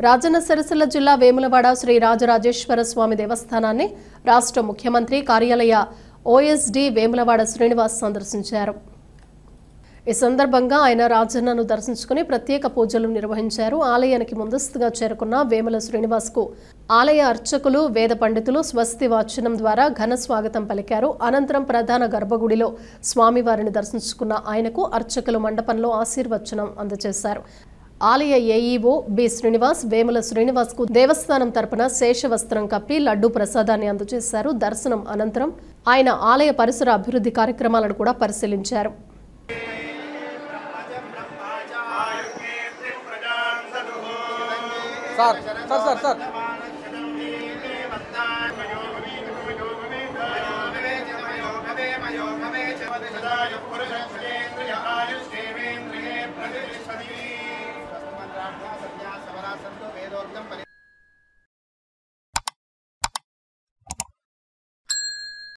రాజన్న సిరిసిల్ల జిల్లా వేములవాడ శ్రీ రాజరాజేశ్వర స్వామి దేవస్థానాన్ని రాష్ట్ర ముఖ్యమంత్రి కార్యాలయ ఓఎస్డీ వేములవాడ శ్రీనివాస్ సందర్శించారు. ఈ సందర్భంగా ఆయన రాజన్నను దర్శించుకుని ప్రత్యేక పూజలు నిర్వహించారు. ఆలయానికి ముందస్తుగా చేరుకున్న వేముల శ్రీనివాస్కు ఆలయ అర్చకులు, వేద పండితులు స్వస్తి వాచనం ద్వారా ఘన స్వాగతం పలికారు. అనంతరం ప్రధాన గర్భగుడిలో స్వామివారిని దర్శించుకున్న ఆయనకు అర్చకులు మండపంలో ఆశీర్వచనం అందజేశారు. ఆలయ ఏఈఓ బి శ్రీనివాస్ వేముల శ్రీనివాస్కు దేవస్థానం తరపున శేషవస్త్రం కప్పి లడ్డూ ప్రసాదాన్ని అందజేశారు. దర్శనం అనంతరం ఆయన ఆలయ పరిసర అభివృద్ధి కార్యక్రమాలను కూడా పరిశీలించారు. వేదోక్తం